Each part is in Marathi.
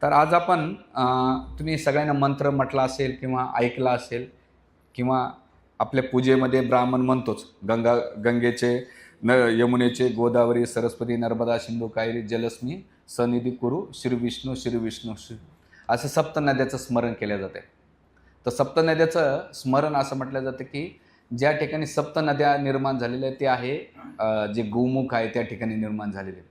तर आज आपण तुम्ही सगळ्यांना मंत्र म्हटला असेल किंवा ऐकला असेल किंवा आपल्या पूजेमध्ये ब्राह्मण म्हणतोच गंगेचे यमुनेचे गोदावरी सरस्वती नर्मदा सिंधू कावेरी जलस्मी सनिधी कुरु श्री विष्णू श्री विष्णू श्री असं सप्त नद्याचं स्मरण केलं जाते. तर सप्त नद्याचं स्मरण असं म्हटलं जातं की ज्या ठिकाणी सप्त नद्या निर्माण झालेल्या ते आहे जे गोमुख आहे त्या ठिकाणी निर्माण झालेले.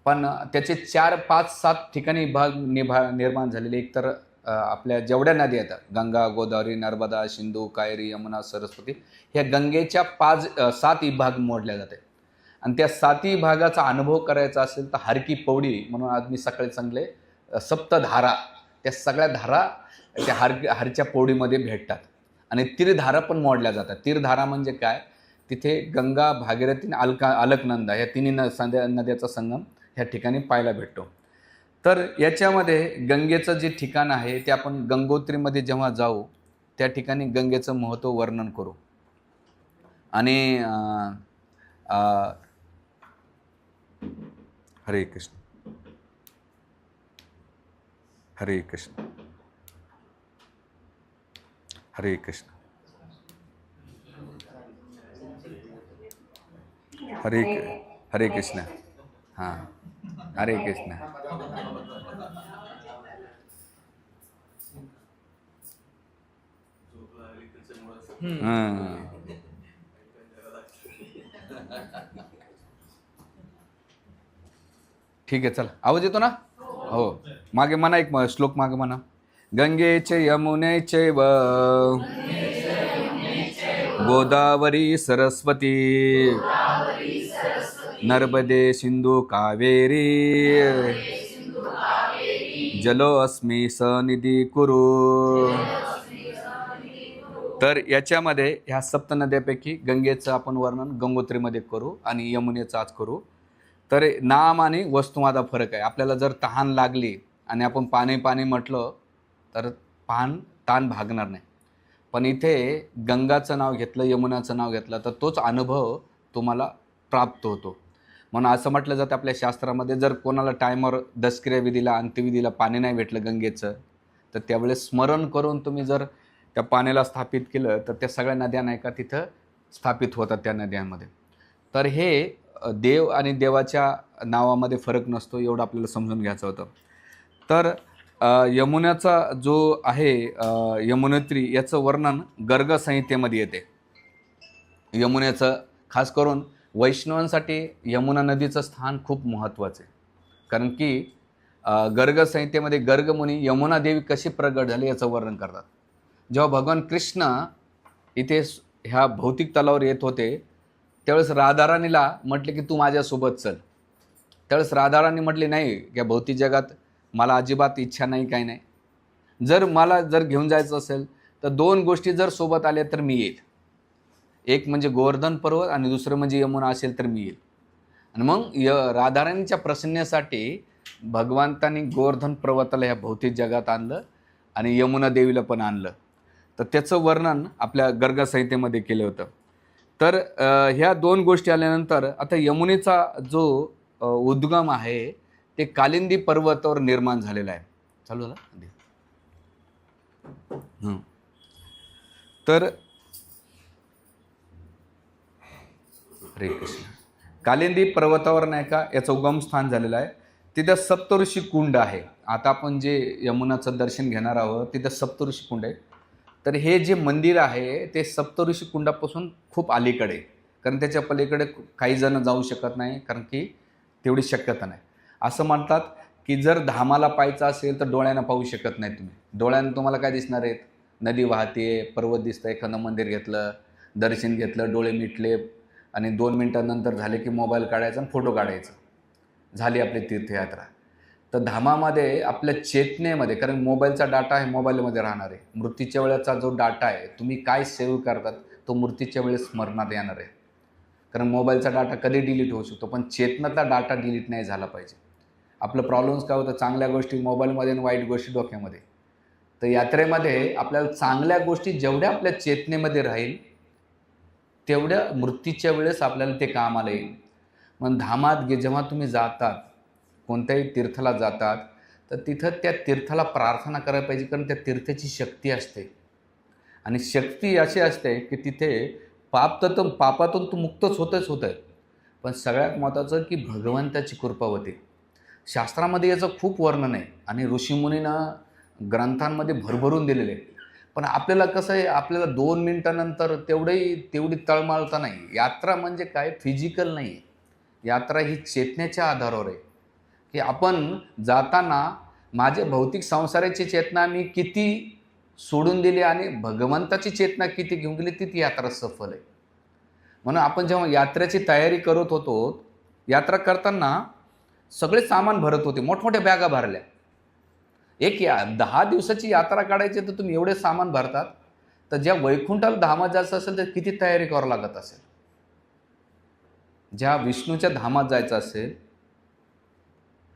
पण त्याचे 4, 5, 7 ठिकाणी निर्माण झालेले. एक तर आपल्या जेवढ्या नद्या येतात गंगा गोदावरी नर्मदा सिंधू कावेरी यमुना सरस्वती ह्या गंगेच्या 7 विभाग मोडल्या जाते. आणि त्या 7 विभागाचा अनुभव करायचा असेल तर हर की पौडी म्हणून आज मी सकाळी चांगले सप्तधारा त्या सगळ्या धारा त्या हरच्या पौडीमध्ये भेटतात. आणि तीरधारा पण मोडल्या जातात. तीरधारा म्हणजे काय, तिथे गंगा भागीरथी अलकनंदा या तिन्ही नद्याचा संगम ह्या ठिकाणी पाहायला भेटतो. तर याच्यामध्ये गंगेचं जे ठिकाण आहे ते आपण गंगोत्रीमध्ये जेव्हा जाऊ त्या ठिकाणी गंगेचं महत्त्व वर्णन करू. आणि हरे कृष्ण हरे कृष्ण हरे कृष्ण हरे कृष्ण हां हरे कृष्ण. ठीक आहे, चला आवाज येतो ना. हो, मागे म्हणा एक श्लोक मागे म्हणा. गंगेचे यमुनेचे व गोदावरी सरस्वती नर्मदे सिंधू कावेरी जलो अस्मि सनिधी कुरु. तर याच्यामध्ये ह्या सप्त नद्यापैकी गंगेचं आपण वर्णन गंगोत्रीमध्ये करू आणि यमुनेचं आज करू. तर नाम आणि वस्तूमध्ये फरक आहे. आपल्याला जर तहान लागली आणि आपण पाणी पाणी म्हटलं तर ताण भागणार नाही. पण इथे गंगाचं नाव घेतलं यमुनाचं नाव घेतलं तर तोच अनुभव तुम्हाला प्राप्त होतो. म्हणून असं म्हटलं जातं आपल्या शास्त्रामध्ये, जर कोणाला टायमवर दशक्रिया विधीला अंत्यविधीला पाणी नाही भेटलं गंगेचं तर त्यावेळेस स्मरण करून तुम्ही जर त्या पाण्याला स्थापित केलं तर त्या सगळ्या नद्या नाही का तिथं स्थापित होतात त्या नद्यांमध्ये. तर हे देव आणि देवाच्या नावामध्ये फरक नसतो एवढं आपल्याला समजून घ्यायचं होतं. तर यमुनाचा जो आहे यमुनोत्री याचं वर्णन गर्ग संहितेमध्ये येते. यमुनेचं खास करून वैष्णवांसाठी यमुना नदीचं स्थान खूप महत्त्वाचं आहे. कारण की गर्ग संहितेमध्ये गर्गमुनी यमुना देवी कशी प्रगट झाली याचं वर्णन करतात. जेव्हा भगवान कृष्ण इथे ह्या भौतिक तलावर येत होते त्यावेळेस राधाराणीला म्हटले की तू माझ्यासोबत चल. त्यावेळेस राधाराणी म्हटली नाही, या भौतिक जगात मला अजिबात इच्छा नाही, काही नाही. मला घेऊन जायचं असेल तर 2 गोष्टी जर सोबत आल्या तर मी येईल. एक म्हणजे गोवर्धन पर्वत आणि दुसरं म्हणजे यमुना असेल तर मी येईल. आणि मग राधाराणीच्या प्रसन्नेसाठी भगवंतांनी गोवर्धन पर्वताला ह्या भौतिक जगात आणलं आणि यमुना देवीला पण आणलं. तर त्याचं वर्णन आपल्या गर्ग संहितेमध्ये केलं होतं. तर ह्या 2 गोष्टी आल्यानंतर आता यमुनेचा जो उद्गम आहे ते कालिंदी पर्वतावर निर्माण झालेला आहे. चालू झालं. तर हरे कृष्ण कालिंदी पर्वतावर नाही का याचं उगम स्थान झालेलं आहे. तिथं सप्तऋषी कुंड आहे. आता आपण जे यमुनाचं दर्शन घेणार आहोत तिथं सप्तऋषी कुंड आहे. तर हे जे मंदिर आहे ते सप्तऋषी कुंडापासून खूप अलीकडे आहे. कारण त्याच्या पलीकडे काही जण जाऊ शकत नाही, कारण की तेवढी शक्यता नाही. असं म्हणतात की जर धामाला पाहायचं असेल तर डोळ्यानं पाहू शकत नाही तुम्ही. डोळ्यानं तुम्हाला काय दिसणार आहेत, नदी वाहते, पर्वत दिसतं, एखादं मंदिर घेतलं, दर्शन घेतलं, डोळे मिटले आणि 2 मिनिटांनंतर झाले की मोबाईल काढायचा आणि फोटो काढायचा, झाली आपली तीर्थयात्रा. तर धामामध्ये आपल्या चेतनेमध्ये, कारण मोबाईलचा डाटा आहे मोबाईलमध्ये राहणार आहे. मृत्यूच्या वेळेचा जो डाटा आहे तुम्ही काय सेव्ह करतात तो मृत्यूच्या वेळेस स्मरणात येणार आहे. कारण मोबाईलचा डाटा कधी डिलीट होऊ शकतो पण चेतनातला डाटा डिलीट नाही झाला पाहिजे. आपलं प्रॉब्लेम्स काय होतं, चांगल्या गोष्टी मोबाईलमध्ये आणि वाईट गोष्टी डोक्यामध्ये. तर यात्रेमध्ये आपल्याला चांगल्या गोष्टी जेवढ्या आपल्या चेतनेमध्ये राहील तेवढ्या मृत्यूच्या वेळेस आपल्याला ते कामाला येईल. मग धामात जेव्हा तुम्ही जातात, कोणत्याही तीर्थाला जातात तर तिथं त्या तीर्थाला प्रार्थना करायला पाहिजे, कारण त्या तीर्थाची शक्ती असते. आणि शक्ती अशी असते की तिथे पापातून तू मुक्तच होत आहे. पण सगळ्यात महत्त्वाचं की भगवंताची कृपा होते. शास्त्रामध्ये याचं खूप वर्णन आहे आणि ऋषीमुनींना ग्रंथांमध्ये भरभरून दिलेले आहे. पण आपल्याला कसं आहे, आपल्याला 2 मिनिटानंतर तेवढी तळमळता नाही. यात्रा म्हणजे काय, फिजिकल नाही आहे. यात्रा ही चेतनेच्या आधारावर आहे, की आपण जाताना माझ्या भौतिक संसाराची चेतना मी किती सोडून दिली आणि भगवंताची चेतना किती घेऊन गेली, ती यात्रा सफल आहे. म्हणून आपण जेव्हा यात्रेची तयारी करत होतो, यात्रा करताना सगळे सामान भरत होते, मोठमोठ्या बॅगा भरल्या. 10 दिवसाची यात्रा काढायची तर तुम्ही एवढे सामान भरतात, तर ज्या वैकुंठाला धामात जायचं असेल तर किती तयारी करावं लागत असेल. ज्या विष्णूच्या धामात जायचं असेल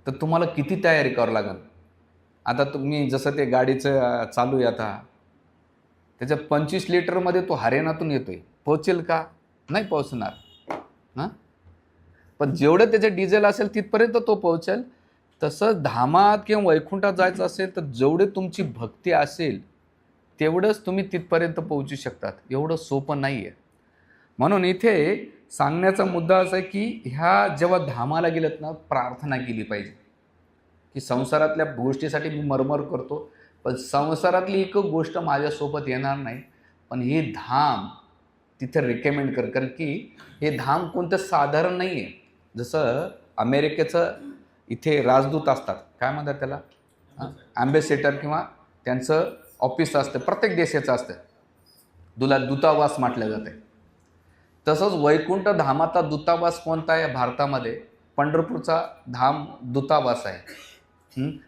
तर तुम्हाला किती तयारी करावं लागेल. आता तुम्ही जसं ते गाडीचं चालू आहे आता, त्याच्यात 25 लिटरमध्ये तो हरियाणातून येतोय, पोहोचेल का? नाही पोहोचणार. हां, पण जेवढं त्याचं डिझेल असेल तिथपर्यंत तो पोहोचेल. तसंच धामात किंवा वैकुंठात जायचं असेल तर जेवढे तुमची भक्ती असेल तेवढंच तुम्ही तिथपर्यंत पोहोचू शकतात. एवढं सोपं नाही आहे. म्हणून इथे सांगण्याचा मुद्दा असा आहे की ह्या जेव्हा धामाला गेलेत ना, प्रार्थना केली पाहिजे की संसारातल्या गोष्टीसाठी मी मरमर करतो, पण संसारातली एक गोष्ट माझ्यासोबत येणार नाही, पण हे धाम तिथे रिकमेंड कर. कारण की हे धाम कोणतं साधारण नाही आहे. जसं अमेरिकेचं इथे राजदूत असतात, काय म्हणतात त्याला, ॲम्बेसेडर किंवा त्यांचं ऑफिस असतं, प्रत्येक देशाचं असतं, दूतावास म्हटलं जातं. तसंच वैकुंठ धामाचा दूतावास कोणता आहे भारतामध्ये? पंढरपूरचा धाम दूतावास आहे.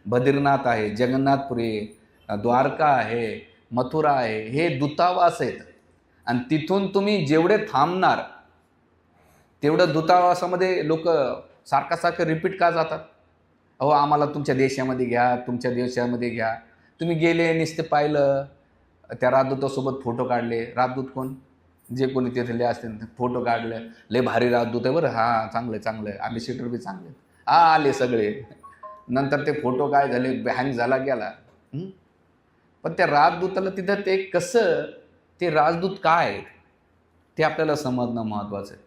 बद्रीनाथ आहे, जगन्नाथपुरी आहे, द्वारका आहे, मथुरा आहे, हे दूतावास आहेत. आणि तिथून तुम्ही जेवढे थांबणार तेवढं दूतावासामध्ये लोक सारखं रिपीट का जातात? अहो आम्हाला तुमच्या देशामध्ये घ्या, तुमच्या देशामध्ये घ्या. तुम्ही गेले, नुसते पाहिलं, त्या राजदूतासोबत फोटो काढले. राजदूत कोण, जे कोणी तिथले असतील फोटो काढले, लय भारी राजदूत आहे बरं, हां चांगलं आहे, आम्ही सीटर बी चांगले, आले सगळे. नंतर ते फोटो काय झाले, हँग झाला गेला. पण त्या राजदूताला तिथं ते कसं, ते राजदूत काय आहेत ते आपल्याला समजणं महत्त्वाचं आहे.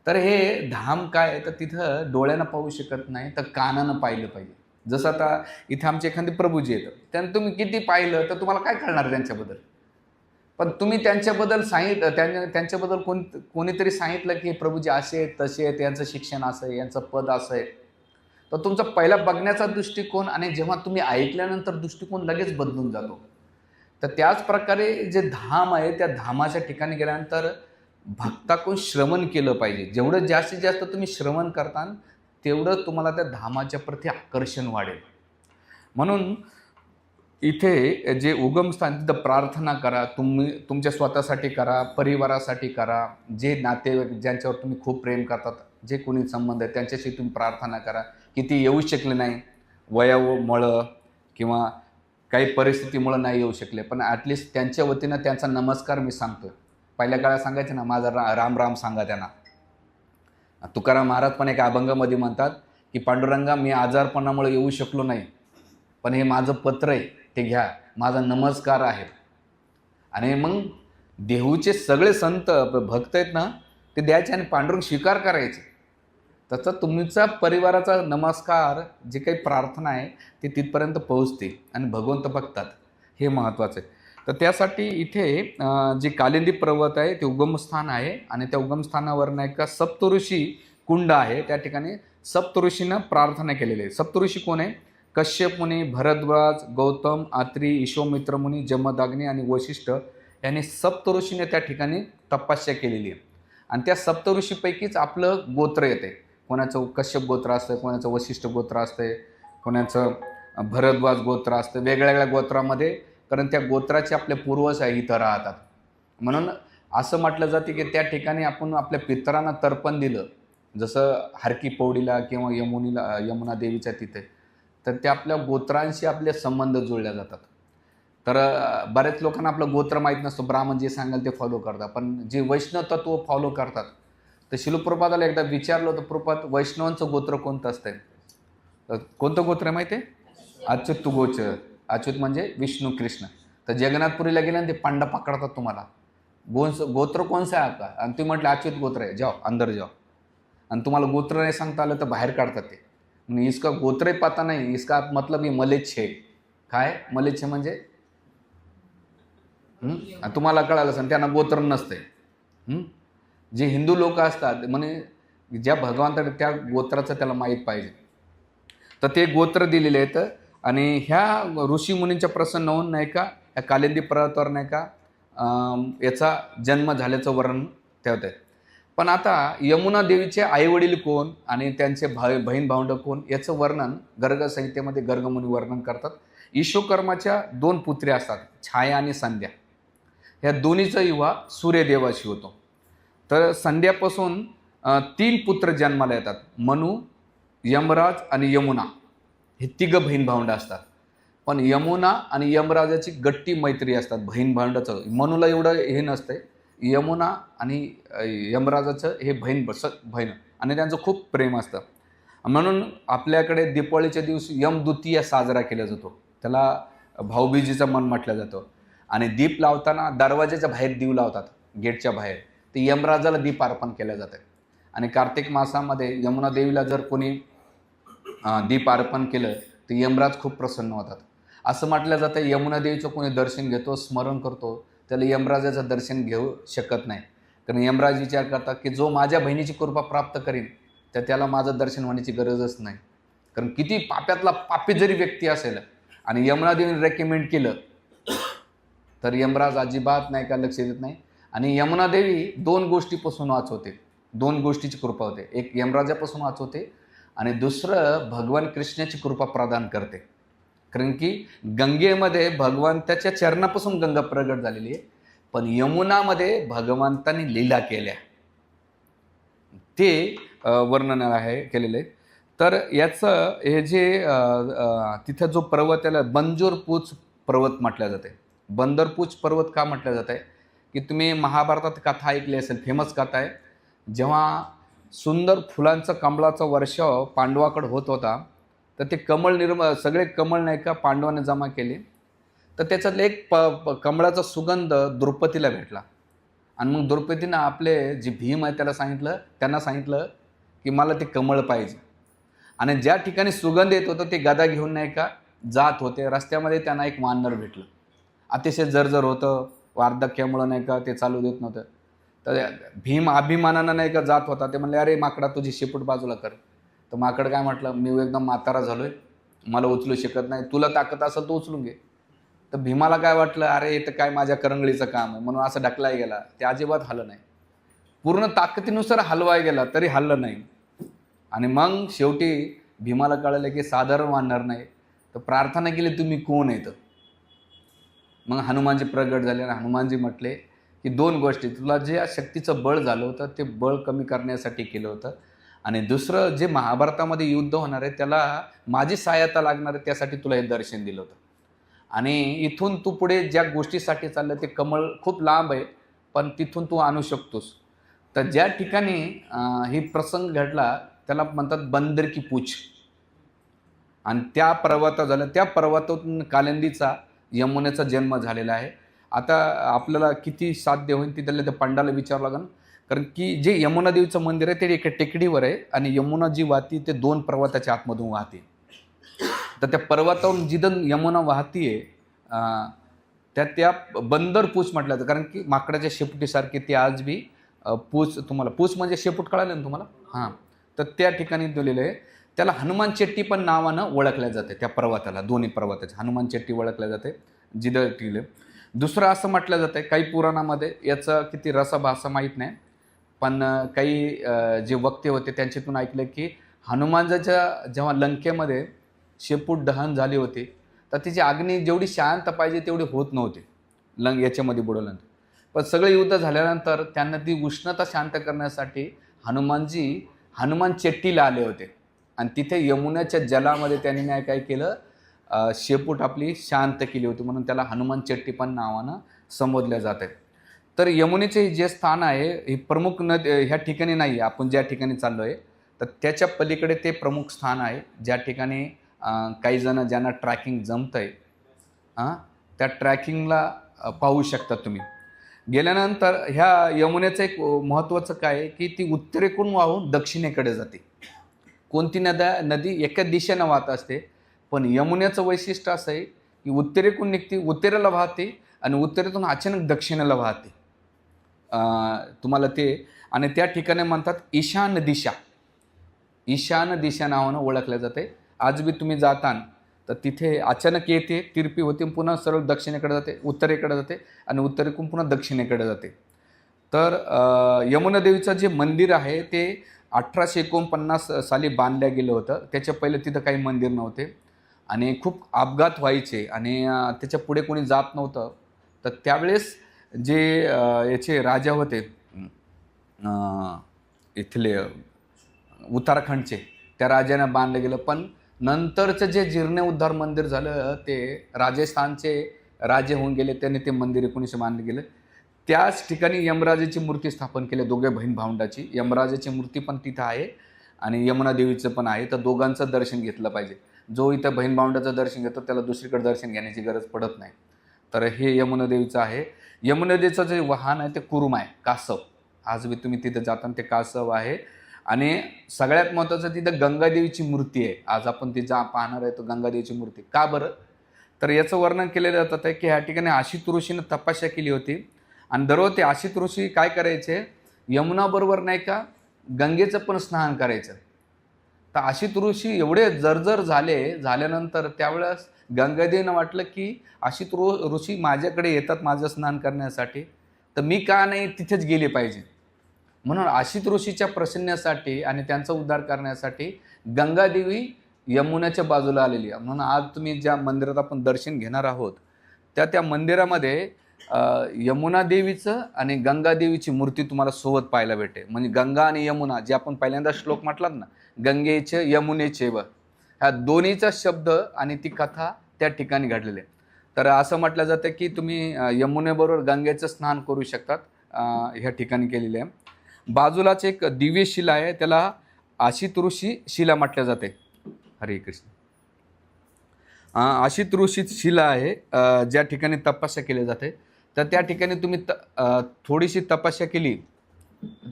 तर हे धाम काय आहे, तर तिथं डोळ्यानं पाहू शकत नाही, तर कानानं पाहिलं पाहिजे. जसं आता इथे आमचे एखादे प्रभूजी येतं, त्यांना तुम्ही किती पाहिलं तर तुम्हाला काय कळणार त्यांच्याबद्दल. पण तुम्ही त्यांच्याबद्दल त्यांच्याबद्दल कोणीतरी सांगितलं की हे प्रभूजी असे आहेत, तसे आहेत, यांचं शिक्षण असं आहे, यांचं पद असं आहे, तर तुमचा पहिला बघण्याचा दृष्टिकोन आणि जेव्हा तुम्ही ऐकल्यानंतर दृष्टिकोन लगेच बदलून जातो. तर त्याच प्रकारे जे धाम आहे, त्या धामाच्या ठिकाणी गेल्यानंतर भक्ताकडून श्रवण केलं पाहिजे. जेवढं जास्तीत जास्त तुम्ही श्रवण करता तेवढं तुम्हाला त्या धामाच्या प्रती आकर्षण वाढेल. म्हणून इथे जे उगमस्थान, तिथं प्रार्थना करा. तुम्ही तुमच्या स्वतःसाठी करा, परिवारासाठी करा, जे नातेवाईक ज्यांच्यावर तुम्ही खूप प्रेम करतात, जे कोणी संबंध आहे त्यांच्याशी तुम्ही प्रार्थना करा की ती येऊ शकले नाही, वयामुळं किंवा काही परिस्थितीमुळं नाही येऊ शकले, पण ॲटलिस्ट त्यांच्या वतीनं त्यांचा नमस्कार मी सांगतो. पहिल्या काळात सांगायचे ना, माझा राम राम सांगा त्यांना. तुकाराम महाराज पण एक अभंगामध्ये म्हणतात की पांडुरंगा, मी आजारपणामुळे येऊ शकलो नाही, पण हे माझं पत्र आहे, ते घ्या, माझा नमस्कार आहे. आणि मग देहूचे सगळे संत भक्त आहेत ना, ते द्यायचे आणि पांडुरंग स्वीकार करायचे. तसं तुमचा परिवाराचा नमस्कार, जे काही प्रार्थना आहे ती तिथपर्यंत पोहोचते आणि भगवंत बघतात, हे महत्त्वाचं आहे. तर त्यासाठी इथे जे कालिंदी पर्वत आहे ते उगमस्थान आहे आणि त्या उगमस्थानावरनं एका सप्तऋषी कुंड आहे. त्या ठिकाणी सप्तऋषीनं प्रार्थना केलेली आहे. सप्तऋषी कोण आहे? कश्यप मुनी, भरद्वाज, गौतम, आत्री, विश्वामित्र मुनी, जमदग्नी आणि वशिष्ठ यांनी सप्तऋषीने त्या ठिकाणी तपस्या केलेली आहे. आणि त्या सप्तऋषीपैकीच आपलं गोत्र येते. कोणाचं कश्यप गोत्र असतं, कोणाचं वशिष्ठ गोत्र असतं, कोणाचं भरद्वाज गोत्र असतं, वेगळ्या गोत्रामध्ये, कारण त्या गोत्राचे आपले पूर्वज आहे इथं राहतात. म्हणून असं म्हटलं जाते की त्या ठिकाणी आपण आपल्या पितरांना तर्पण दिलं, जसं हरकी पौडीला किंवा यमुना देवीच्या तिथे, तर ते आपल्या गोत्रांशी आपले संबंध जुळल्या जातात. तर बऱ्याच लोकांना आपलं गोत्र माहीत नसतं, ब्राह्मण जे सांगाल ते फॉलो करतात. पण जे वैष्णव तत्व फॉलो करतात, तर शिल प्रभुपादाला एकदा विचारलं होतं, प्रभुपाद वैष्णवांचं गोत्र कोणतं असतंय? तर कोणतं गोत्र आहे माहिती आहे? अच्युत गोचर, अच्युत म्हणजे विष्णु कृष्ण. तर जगन्नाथपुरीला गेले ना ते पांडा पकडतात तुम्हाला, गोत्र कौन सा है आपका, आणि तुम्ही म्हटलं अच्युत गोत्र आहे, जाओ अंदर जाओ, आणि तुम्हाला गोत्र नाही सांगता आलं तर बाहेर काढतात ते. इसका गोत्र पता नाही, इसका मतलब ये मलेच्छ है. काय मलेच्छ म्हणजे तुम्हाला कळालं सांग, त्यांना गोत्र नसते. जे हिंदू लोक असतात म्हणे ज्या भगवंताने त्या गोत्राचं त्याला माहीत पाहिजे, तर ते गोत्र दिलेले आहेत. आणि ह्या ऋषीमुनींच्या प्रसन्न होऊन नाही का या कालिंदी पर्वतावर नाही का याचा जन्म झाल्याचं वर्णन ठेवत आहेत. पण आता यमुना देवीचे आईवडील कोण आणि त्यांचे बहीण भावंड कोण याचं वर्णन गर्ग संहितेमध्ये गर्गमुनी वर्णन करतात. विश्वकर्माच्या 2 पुत्री असतात, छाया आणि संध्या. ह्या दोन्हीचा विवाह सूर्यदेवाशी होतो. तर संध्यापासून 3 पुत्र जन्माला येतात, मनु, यमराज आणि यमुना. हे 3 बहीण भावंड असतात. पण यमुना आणि यमराजाची गट्टी मैत्री असतात, बहीण भावंडाचं. मनुला एवढं हे नसतंय, यमुना आणि यमराजाचं हे बहीण आणि त्यांचं खूप प्रेम असतं. म्हणून आपल्याकडे दिवाळीच्या दिवशी यमद्वितीया साजरा केला जातो, त्याला भाऊबीजेचा मन म्हटलं जातं. आणि दीप लावताना दरवाजाच्या बाहेर दिव लावतात, गेटच्या बाहेर, ते यमराजाला दीप अर्पण केलं जातं. आणि कार्तिक मासामध्ये यमुना देवीला जर कोणी दीप अर्पण केलं तर यमराज खूप प्रसन्न होतात. असं म्हटलं जातं यमुना देवीचं कोणी दर्शन घेतो, स्मरण करतो, त्याला यमराजाचं दर्शन घेऊ शकत नाही. कारण यमराज विचार करतात की जो माझ्या बहिणीची कृपा प्राप्त करीन तर त्याला माझं दर्शन होण्याची गरजच नाही. कारण किती पाप्यातला पापी जरी व्यक्ती असेल आणि यमुना देवीने रेकमेंड केलं तर यमराज अजिबात नाही का लक्ष देत नाही. आणि यमुना देवी 2 गोष्टीपासून वाचवते, 2 गोष्टीची कृपा होते. एक यमराजापासून वाचवते आणि दुसरं भगवान कृष्णाची कृपा प्रदान करते. कारण की गंगेमध्ये भगवंताच्या चरणापासून गंगा प्रगट झालेली आहे, पण यमुनामध्ये भगवंतांनी लीला केल्या, ते वर्णन आहे केलेलं आहे. तर याचं हे जे तिथं जो पर्वत त्याला बंजोरपूछ पर्वत म्हटलं जाते. बंदरपूछ पर्वत का म्हटलं जात आहे की तुम्ही महाभारतात कथा ऐकली असेल, फेमस कथा आहे. जेव्हा सुंदर फुलांचं कमळाचा वर्षाव पांडवाकडे होत होता तर ते सगळे कमळ नाही का पांडवाने जमा केले. तर त्याच्यातलं एक कमळाचा सुगंध द्रौपदीला भेटला. आणि मग द्रौपदीनं आपले जे भीम आहे त्यांना सांगितलं की मला ते कमळ पाहिजे. आणि ज्या ठिकाणी सुगंध येत होतं ते गदा घेऊन नाही का जात होते. रस्त्यामध्ये त्यांना एक वानर भेटलं, अतिशय जर्जर होतं, वार्धक्यामुळं नाही का ते चालू देत नव्हतं. तर भीम अभिमानानं नाही का जात होता. ते म्हणले अरे माकडा तुझी शेपूट बाजूला कर. तर माकड काय म्हटलं, मी एकदम म्हातारा झालोय, मला उचलू शकत नाही, तुला ताकद असेल तो उचलून घे. तर भीमाला काय वाटलं, अरे हे तर काय माझ्या करंगळीचं काम आहे, म्हणून असं ढकलाय गेला. ते अजिबात हल्लं नाही, पूर्ण ताकदीनुसार हलवाय गेला तरी हल्लं नाही. आणि मग शेवटी भीमाला कळलं की साधारण वानर नाही, तर प्रार्थना केली तुम्ही कोण येतं. मग हनुमानजी प्रगट झाले आणि हनुमानजी म्हटले की 2 गोष्टी, तुला जे शक्तीचं बळ झालं होतं ते बळ कमी करण्यासाठी केलं होतं, आणि दुसरं जे महाभारतामध्ये युद्ध होणार आहे त्याला माझी सहायता लागणार आहे त्यासाठी तुला हे दर्शन दिलं होतं. आणि इथून तू पुढे ज्या गोष्टीसाठी चाललं ते कमळ खूप लांब आहे, पण तिथून तू आणू शकतोस. तर ज्या ठिकाणी ही प्रसंग घडला त्याला म्हणतात बंदर की पूछ. आणि त्या पर्वतात झालं, त्या पर्वतातून कालिंदीचा यमुनेचा जन्म झालेला आहे. आता आपल्याला किती साध्य होईल तिथल्या त्या पंडाला विचारावं लागेल. कारण की जे यमुना देवीचं मंदिर आहे ते एका टेकडीवर आहे आणि यमुना जी वाहती ते 2 पर्वताच्या आतमधून वाहते. तर त्या पर्वतावरून जिथं यमुना वाहतीये त्या बंदर पूछ म्हटलं जातं. कारण की माकडाच्या शेपुटीसारखे ते आज बी पूछ, तुम्हाला पूछ म्हणजे शेपूट कळालं ना तुम्हाला, हां. तर त्या ठिकाणी दिलेलं आहे. त्याला हनुमान चेट्टी पण नावानं ओळखल्या जाते. त्या पर्वताला, दोन्ही पर्वताचे हनुमान चेट्टी ओळखल्या जाते जिथं टिकले. दुसरं असं म्हटलं जातं काही पुराणामध्ये, याचं किती रसभाषा माहीत नाही, पण काही जे वक्ते होते त्यांच्यातून ऐकलं की हनुमानजाच्या जेव्हा लंकेमध्ये शेपूट दहन झाली होती तर तिची अग्नी जेवढी शांत पाहिजे तेवढी होत नव्हती याच्यामध्ये बुडवल्यानंतर. पण सगळं युद्ध झाल्यानंतर त्यांना ती उष्णता शांत करण्यासाठी हनुमानजी हनुमान चेट्टीला आले होते आणि तिथे यमुनेच्या जलामध्ये त्यांनी काय केलं, शेपूट आपली शांत केली होती, म्हणून त्याला हनुमान चेट्टी पण नावानं संबोधल्या जात आहे. तर यमुनेचे जे स्थान आहे हे प्रमुख नदी ह्या ठिकाणी नाही, आपण ज्या ठिकाणी चाललो आहे तर त्याच्या पलीकडे ते प्रमुख स्थान आहे ज्या ठिकाणी काही जण ज्यांना ट्रॅकिंग जमतंय त्या ट्रॅकिंगला पाहू शकता तुम्ही. गेल्यानंतर ह्या यमुनेचं एक महत्त्वाचं काय आहे की ती उत्तरेकडून वाहून दक्षिणेकडे जाते. कोणती नदी एका दिशेनं वाहत असते, पण यमुनेचं वैशिष्ट्य असं आहे की उत्तरेकडून निघते, उत्तरेला वाहते आणि उत्तरेतून अचानक दक्षिणेला वाहते. तुम्हाला ते आणि त्या ठिकाणी म्हणतात ईशान दिशा. ईशान दिशा नावानं ओळखल्या जाते. आज बी तुम्ही जातान तर तिथे अचानक येते, तिरपी होते, पुन्हा सरळ दक्षिणेकडे जाते, उत्तरेकडे जाते आणि उत्तरेकडून पुन्हा दक्षिणेकडे जाते. तर यमुना देवीचं जे मंदिर आहे ते 1849 साली बांधल्या गेलं होतं. त्याच्या पहिले तिथं काही मंदिर नव्हते आणि खूप अपघात व्हायचे आणि त्याच्या पुढे कोणी जात नव्हतं. तर त्यावेळेस जे याचे राजा होते इथले उत्तराखंडचे, त्या राजाने बांधलं गेलं. पण नंतरचं जे जीर्णोद्धार मंदिर झालं ते राजस्थानचे राजे होऊन गेले, त्यांनी ते मंदिर 1900 बांधलं गेलं. त्याच ठिकाणी यमराजाची मूर्ती स्थापन केली, दोघे बहीण भावंडाची. यमराजाची मूर्ती पण तिथं आहे आणि यमुना देवीचं पण आहे. तर दोघांचं दर्शन घेतलं पाहिजे. जो इथं बहीण भावंडाचं दर्शन घेतो त्याला दुसरीकडे दर्शन घेण्याची गरज पडत नाही. तर हे यमुना देवीचं आहे. यमुना देवीचं जे वाहन आहे ते कुरुम आहे, कासव. आज बी तुम्ही तिथं जाताना ते कासव आहे. आणि सगळ्यात महत्त्वाचं तिथं गंगादेवीची मूर्ती आहे. आज आपण ती पाहणार आहे, तो गंगादेवीची मूर्ती. का बरं? तर याचं वर्णन केलेलं जातं की ह्या ठिकाणी आशित ऋषीनं तपस्या केली होती आणि दररोज ते आशित ऋषी काय करायचे, यमुनाबरोबर नाही का गंगेचं पण स्नान करायचं. तर आशित ऋषी एवढे जर्जर झाल्यानंतर त्यावेळेस गंगादेवीनं वाटलं की आशित ऋषी माझ्याकडे येतात माझं स्नान करण्यासाठी, तर मी का नाही तिथेच गेले पाहिजे. म्हणून आशित ऋषीच्या प्रसन्नासाठी आणि त्यांचा उद्धार करण्यासाठी गंगादेवी यमुनाच्या बाजूला आलेली आहे. म्हणून आज तुम्ही ज्या मंदिरात आपण दर्शन घेणार आहोत त्या मंदिरामध्ये यमुना देवीचं आणि गंगादेवीची मूर्ती तुम्हाला सोबत पाहायला भेटेल. म्हणजे गंगा आणि यमुना, जे आपण पहिल्यांदा श्लोक म्हटलात ना, गंगेचे यमुनेचे व, ह्या दोन्हीचा शब्द आणि ती कथा त्या ठिकाणी घडलेली आहे. तर असं म्हटलं जातं की तुम्ही यमुनेबरोबर गंगेचं स्नान करू शकतात, ह्या ठिकाणी केलेले आहे. बाजूलाच एक दिव्य शिला आहे, त्याला आशित ऋषी शिला म्हटल्या जाते. हरे कृष्ण. आशित ऋषी शिला आहे ज्या ठिकाणी तपस्या केली जाते. तर त्या ठिकाणी तुम्ही थोडीशी तपस्या केली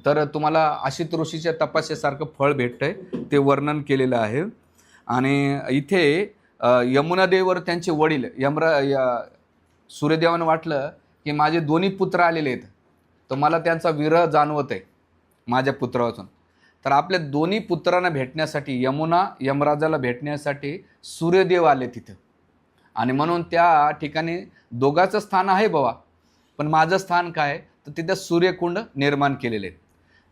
तर तुम्हाला आशित ऋषीच्या तपस्यासारखं फळ भेटतंय, ते वर्णन केलेलं आहे. आणि इथे यमुना देवीवर त्यांचे वडील सूर्यदेवानं वाटलं की माझे दोन्ही पुत्र आलेले आहेत, तर मला त्यांचा विरह जाणवत आहे माझ्या पुत्रावाचून. तर आपल्या दोन्ही पुत्रांना भेटण्यासाठी यमराजाला भेटण्यासाठी सूर्यदेव आले तिथं. आणि म्हणून त्या ठिकाणी दोघांचं स्थान आहे बाबा, पण माझं स्थान काय, तर तिथं सूर्यकुंड निर्माण केलेले आहेत.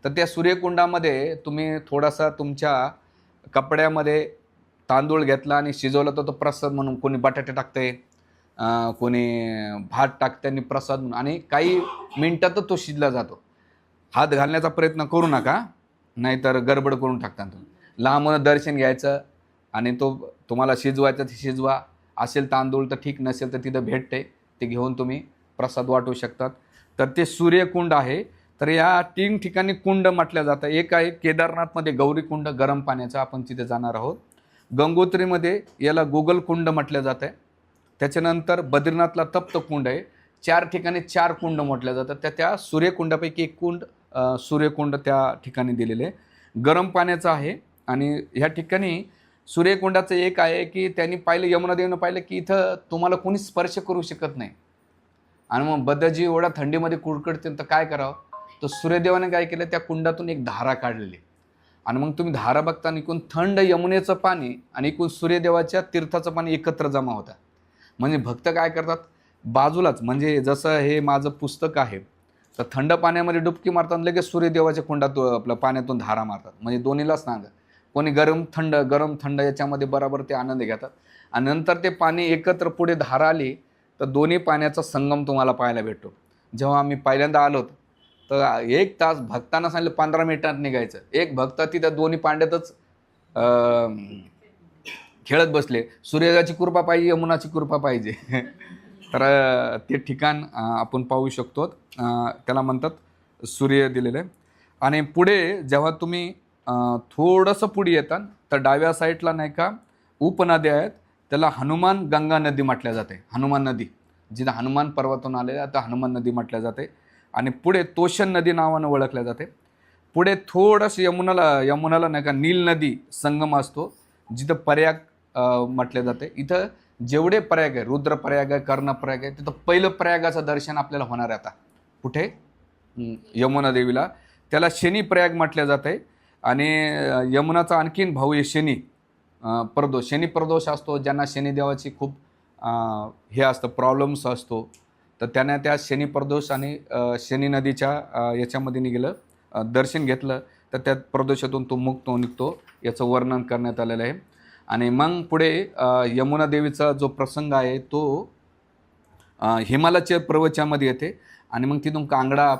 तर त्या सूर्यकुंडामध्ये तुम्ही थोडासा तुमच्या कपड्यामध्ये तांदूळ घेतला आणि शिजवला, तर तो प्रसाद म्हणून कोणी बटाटे टाकते, कोणी भात टाकते आणि प्रसाद म्हणून, आणि काही मिनिटातच तो शिजला जातो. हात घालण्याचा प्रयत्न करू नका, नाहीतर गडबड करून टाकता तुम्ही. लांबून दर्शन घ्यायचं आणि तो तुम्हाला शिजवायचं ते शिजवा. असेल तांदूळ तर ठीक, नसेल तर तिथं भेटते, ते घेऊन तुम्ही प्रसाद वाटू शकतात. तर ते सूर्यकुंड आहे. तर या 3 ठिकाणी कुंड म्हटलं जातं. एक आहे केदारनाथमध्ये गौरीकुंड गरम पाण्याचं, आपण तिथे जाणार आहोत. गंगोत्रीमध्ये याला गोगलकुंड म्हटलं जातं आहे. त्याच्यानंतर बद्रीनाथला तप्तकुंड आहे. 4 ठिकाणी 4 कुंड म्हटलं जातं. त्या सूर्यकुंडापैकी एक कुंड सूर्यकुंड त्या ठिकाणी दिलेले गरम पाण्याचं आहे. आणि ह्या ठिकाणी सूर्यकुंडाचं एक आहे की त्यांनी पाहिलं, यमुनादेवीनं पाहिलं की इथं तुम्हाला कोणी स्पर्श करू शकत नाही. आणि मग बद्दाजी एवढ्या थंडीमध्ये कुडकुडते, तर काय करावं, तर सूर्यदेवाने काय केलं, त्या कुंडातून एक धारा काढलेली. आणि मग तुम्ही धारा बघता, इकून थंड यमुनेचं पाणी आणि इकून सूर्यदेवाच्या तीर्थाचं पाणी एकत्र जमा होतं. म्हणजे भक्त काय करतात, बाजूलाच, म्हणजे जसं हे माझं पुस्तक आहे, तर थंड पाण्यामध्ये डुबकी मारतात, लगेच सूर्यदेवाच्या कुंडातून आपल्या पाण्यातून धारा मारतात. म्हणजे दोन्हीला स्नान. कोणी गरम थंड याच्यामध्ये बरोबर ते आनंद घेतात. आणि नंतर ते पाणी एकत्र पुढे धारा आली तर दोन्ही पाण्याचा संगम तुम्हाला पाहायला भेटतो. जेव्हा आम्ही पहिल्यांदा आलो तर 1 तास, भक्तांना सांगितलं 15 मिनिटात निघायचं. एक भक्त तिथं दोन्ही पांड्यातच खेळत बसले. सूर्याची कृपा पाहिजे, यमुनाची कृपा पाहिजे. तर ते ठिकाण आपण पाहू शकतो. त्याला म्हणतात सूर्य दिलेलं आहे. आणि पुढे जेव्हा तुम्ही थोडंसं पुढे येतात तर डाव्या साईडला नाही का उपनद्या आहेत त्याला हनुमान गंगा नदी म्हटल्या जाते. हनुमान नदी जिथं हनुमान पर्वतातून आले आता हनुमान नदी म्हटल्या जाते. आणि पुढे तोशन नदी नावानं ओळखल्या जाते. पुढे थोडंसं यमुनाला नाही का नील नदी संगम असतो जिथं प्रयाग म्हटले जाते. इथं जेवढे प्रयाग आहे, रुद्र प्रयाग आहे, कर्ण प्रयाग आहे, तिथं पहिलं प्रयागाचं दर्शन आपल्याला होणार आहे आता. कुठे? यमुना देवीला. त्याला शनी प्रयाग म्हटलं जाते. आणि यमुनाचा आणखीन भाऊ आहे शनी प्रदोष. शनी प्रदोष असतो ज्यांना शनिदेवाची खूप हे असतं प्रॉब्लेम्स असतो, तर त्याने त्या शनी प्रदोष आणि शनी नदीच्या याच्यामध्ये गेलं दर्शन घेतलं तर त्या प्रदोषातून तो मुक्त निघतो, याचं वर्णन करण्यात आलेलं आहे. आणि मग पुढे यमुना देवीचा जो प्रसंग आहे तो हिमालयाच्या पर्वतामध्ये येते आणि मग तिथून कांगडा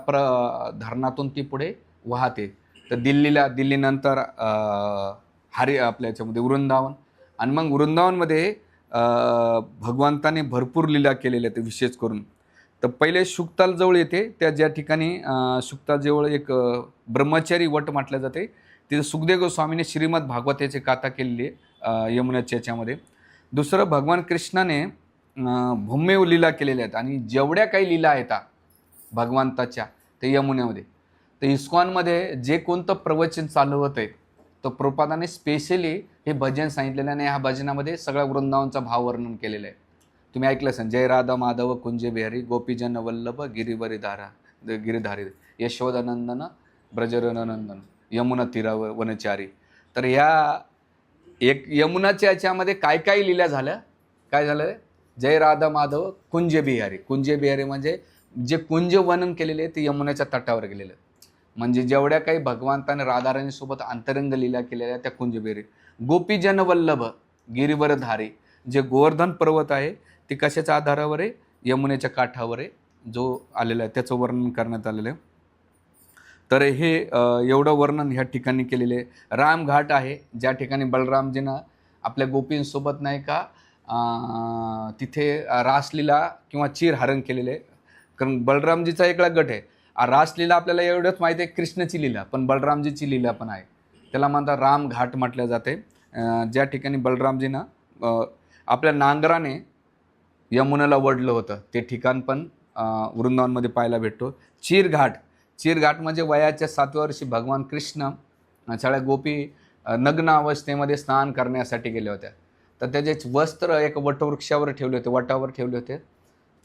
धरणातून ती पुढे वाहते. तर दिल्लीनंतर आपल्या याच्यामध्ये वृंदावन. आणि मग वृंदावनमध्ये भगवंताने भरपूर लीला केलेल्या आहेत विशेष करून. तर पहिले शुक्तालजवळ येते, त्या ज्या ठिकाणी शुक्तालजवळ एक ब्रह्मचारी वट म्हटलं जाते, तिथे सुखदेव गोस्वामीने श्रीमद भागवत याची गाथा केलेली आहे यमुनेच्या याच्यामध्ये. दुसरं भगवान कृष्णाने भूमेव लीला केलेल्या आहेत आणि जेवढ्या काही लीला आहेत भगवंताच्या ते यमुनेमध्ये. तर इस्कॉनमध्ये जे कोणतं प्रवचन चालू होतं तर प्रभुपादाने स्पेशली हे भजन सांगितलेलं आणि ह्या भजनामध्ये सगळ्या वृंदावनचा भाव वर्णन केलेलं आहे. तुम्ही ऐकलं असेल, जय राधा माधव कुंजे बिहारी गोपीजन वल्लभ गिरिधारी यशोदानंदन ब्रजरनंदन यमुना तीरा वनचारी. तर ह्या एक यमुनाच्या याच्यामध्ये काय काय लीला झाल्या, काय झालं? जय राधा माधव कुंजे बिहारी म्हणजे जे कुंज वर्णन केलेले ते यमुनेच्या तटावर गेलेलं. म्हणजे जेवढ्या काही भगवंताने राधाराणीसोबत अंतरंग लीला केलेल्या त्या कुंज बिहारी. गोपीजन वल्लभ गिरिवरधारी, जे गोवर्धन पर्वत आहे ते कशाच्या आधारावर आहे? यमुनेच्या काठावर आहे जो आलेला आहे, त्याचं वर्णन करण्यात आलेलं आहे. तर हे एवढं वर्णन ह्या ठिकाणी केलेले आहे. रामघाट आहे ज्या ठिकाणी बलरामजीनं आपल्या गोपींसोबत नाही का तिथे रासलीला किंवा चीर हरण केलेले. कारण बलरामजीचा एकला गट आहे. रासलीला आपल्याला एवढंच माहिती आहे कृष्णाची लीला, पण बलरामजीची लीला पण आहे, त्याला म्हणतात रामघाट म्हटलं जाते. ज्या ठिकाणी बलरामजीनं आपल्या नांगराने यमुनेला वडलं होतं ते ठिकाण पण वृंदावनमध्ये पाहायला भेटतो. चीरघाट म्हणजे वयाच्या 7व्या वर्षी भगवान कृष्ण सगळ्या गोपी नग्न अवस्थेमध्ये स्नान करण्यासाठी गेल्या होत्या. तर त्याचे वस्त्र एक वटवृक्षावर ठेवले होते.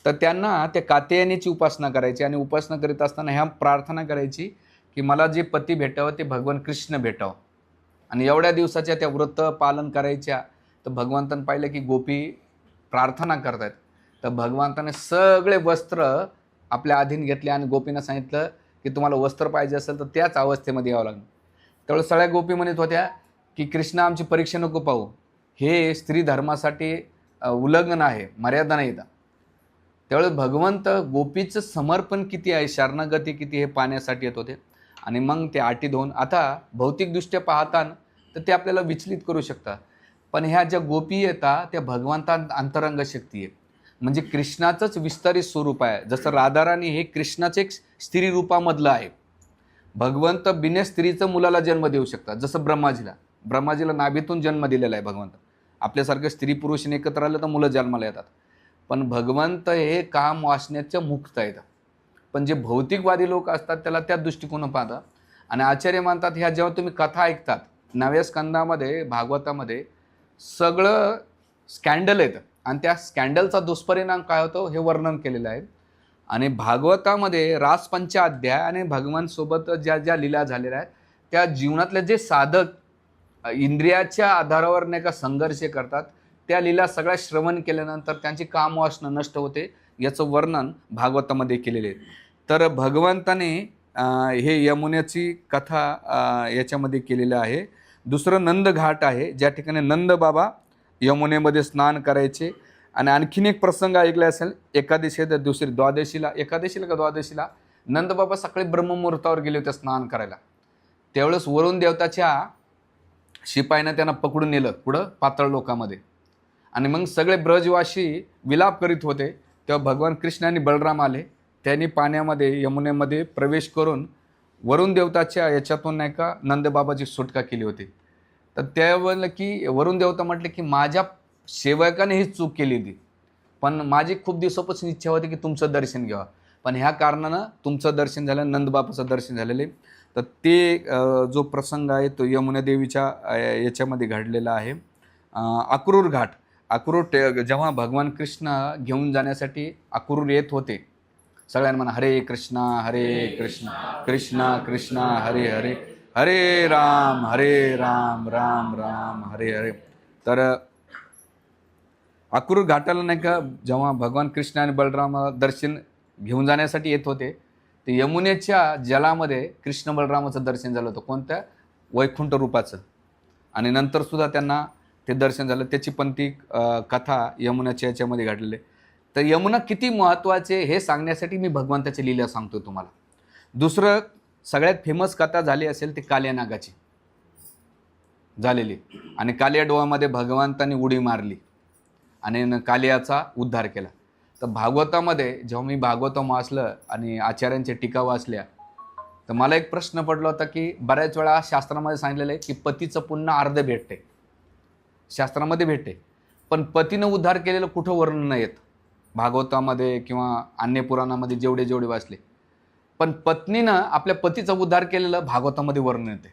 तर त्यांना त्या कात्यायनीची उपासना करायची आणि उपासना करीत असताना ह्या प्रार्थना करायची की मला जे पती भेटावं ते भगवान कृष्ण भेटावं. आणि एवढ्या दिवसाच्या त्या व्रत पालन करायच्या. तर भगवंतानं पाहिलं की गोपी प्रार्थना करतायत, तर भगवंताने सगळे वस्त्र आपल्या अधीन घेतले आणि गोपींना सांगितलं की तुम्हाला वस्त्र पाहिजे असेल तर त्याच अवस्थेमध्ये यावं लागलं. त्यावेळेस सगळ्या गोपी म्हणत होत्या की कृष्ण आमची परीक्षा नको पाहू, हे स्त्री धर्मासाठी उल्लंघन आहे, मर्यादा नाही. त्यावेळेस भगवंत गोपीचं समर्पण किती आहे, शरणागती किती हे पाहण्यासाठी येत होते. आणि मग ते आटी धुवून आता भौतिकदृष्ट्या पाहताना तर ते आपल्याला विचलित करू शकतात, पण ह्या ज्या गोपी येतात त्या भगवंता अंतरंग शक्ती आहे, म्हणजे कृष्णाचंच विस्तारित स्वरूप आहे. जसं राधाराणी हे कृष्णाचे एक स्त्री रूपामधलं आहे. भगवंत बिना स्त्रीचं मुलाला जन्म देऊ शकतात. जसं ब्रह्माजीला नाभीतून जन्म दिलेला आहे भगवंत. आपल्यासारखं स्त्री पुरुष एकत्र आलं तर मुलं जन्माला येतात, पण भगवंत हे काम वासनेचं मुक्त आहेत. पण जे भौतिकवादी लोक असतात त्याला त्या दृष्टिकोन पाहतात. आणि आचार्य मानतात ह्या जेव्हा तुम्ही कथा ऐकतात 9व्या स्कंदामध्ये भागवतामध्ये सगळं स्कॅन्डल येतं आणि त्या स्कॅन्डलचा दुष्परिणाम काय होतो हे वर्णन केलेलं आहे. आणि भागवतामध्ये रासपंचाध्याय आणि भगवानसोबत ज्या ज्या लीला झालेल्या आहेत त्या जीवनातले जे साधक इंद्रियाच्या आधारावर नाही का संघर्ष करतात त्या लीला सगळ्या श्रवण केल्यानंतर त्यांची कामवासना नष्ट होते, याचं वर्णन भागवतामध्ये केलेले आहे. तर भगवंताने हे यमुनेची कथा याच्यामध्ये केलेलं आहे. दुसरं नंद घाट आहे ज्या ठिकाणी नंद बाबा यमुनेमध्ये स्नान करायचे. आणि आणखीन एक प्रसंग ऐकला असेल, एकादशी तर दुसरी द्वादशीला नंद बाबा सकाळी ब्रह्ममुहूर्तावर गेले होते स्नान करायला. त्यावेळेस वरुण देवताच्या शिपाईनं त्यांना पकडून नेलं पुढं पाताळ लोकामध्ये. आणि मग सगळे ब्रजवासी विलाप करीत होते तेव्हा भगवान कृष्ण आणि बलराम आले. त्यांनी पाण्यामध्ये यमुनेमध्ये प्रवेश करून वरुण देवताच्या याच्यातून नाही का नंदबाबाची सुटका केली होती. तर त्यावेळेला की वरुण देवता म्हटले की माझ्या सेवकाने ही चूक केली होती, पण माझी खूप दिवसापासून इच्छा होती की तुमचं दर्शन घ्यावं, पण ह्या कारणानं तुमचं दर्शन झालं, नंदबापाचं दर्शन झालेले. तर ते जो प्रसंग आहे तो यमुना देवीच्या याच्यामध्ये घडलेला आहे. अक्रूर घाट. जेव्हा भगवान कृष्ण घेऊन जाण्यासाठी अक्रूर येत होते, सगळ्यांना म्हणा हरे कृष्ण कृष्ण कृष्ण हरे हरे, हरे राम राम राम हरे हरे. तर अक्रूर घाटाला नाही का जेव्हा भगवान कृष्ण आणि बलराम दर्शन घेऊन जाण्यासाठी येत होते, ते यमुनेच्या जलामध्ये कृष्ण बलरामाचं दर्शन झालं होतं, कोणत्या वैकुंठ रूपाचं. आणि नंतर सुद्धा त्यांना ते दर्शन झालं. त्याची पण ती कथा यमुनाच्या याच्यामध्ये घडलेली. तर यमुना किती महत्त्वाचे हे सांगण्यासाठी मी भगवंताची लीला सांगतो तुम्हाला. दुसरं सगळ्यात फेमस कथा झाली असेल ती कालिया नागाची झालेली, आणि कालिया डोहामध्ये भगवंतांनी उडी मारली आणि कालियाचा उद्धार केला. तर भागवतामध्ये जेव्हा मी भागवतम वाचलं आणि आचार्यांच्या टीका वाचल्या, तर मला एक प्रश्न पडला होता की बऱ्याच वेळा शास्त्रामध्ये सांगितलेलं आहे की पतीचं पुन्हा अर्ध भेटते, शास्त्रामध्ये भेटते, पण पतीनं उद्धार केलेलं कुठं वर्णन नाही येत भागवतामध्ये किंवा अन्य पुराणामध्ये जेवढे वाचले. पण पत्नीनं आपल्या पतीचा उद्धार केलेलं भागवतामध्ये वर्णन येते.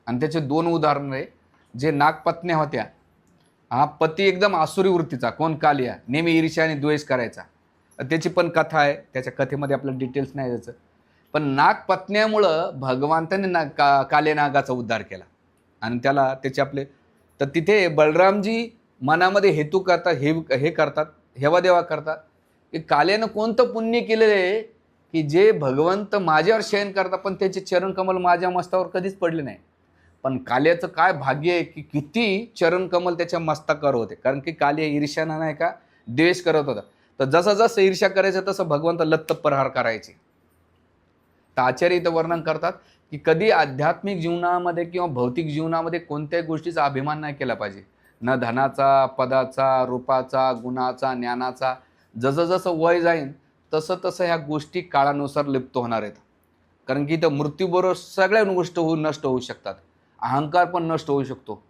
आणि त्याचे 2 उदाहरण आहे. जे नागपत्न्या होत्या, हा पती एकदम आसुरी वृत्तीचा, कोण कालिया, नेहमी ईर्ष्या आणि द्वेष करायचा, त्याची पण कथा आहे. त्याच्या कथेमध्ये आपल्याला डिटेल्स नाही द्यायचं, पण नागपत्न्यामुळं भगवंताने कालिया नागाचा उद्धार केला आणि त्याला त्याचे आपले. तर तिथे बलरामजी मनामध्ये हेतू करतात, हे करतात, हेवा देवा करतात की काल्यानं कोणतं पुण्य केलेलं आहे की जे भगवंत माझ्यावर शयन करतात, पण त्याचे चरणकमल माझ्या मस्तकावर कधीच पडले नाही. पण काल्याचं काय भाग्य आहे की किती चरणकमल त्याच्या मस्तकावर होते, कारण की कालिया ईर्ष्यानं नाही का द्वेष करत होता. तर जसं जसं ईर्ष्या करायचं तसं भगवंत लत्त प्रहार करायचे. तर आचार्य इथं वर्णन करतात की कधी आध्यात्मिक जीवनामध्ये किंवा भौतिक जीवनामध्ये कोणत्याही गोष्टीचा अभिमान नाही केला पाहिजे, न धनाचा, पदाचा, रूपाचा, गुणाचा, ज्ञानाचा. जसं जसं वय जाईन तसं तसं ह्या गोष्टी काळानुसार लिप्त होणार आहेत, कारण की इथं मृत्यूबरोबर सगळ्या गोष्टी नष्ट होऊ शकतात. अहंकार पण नष्ट होऊ शकतो.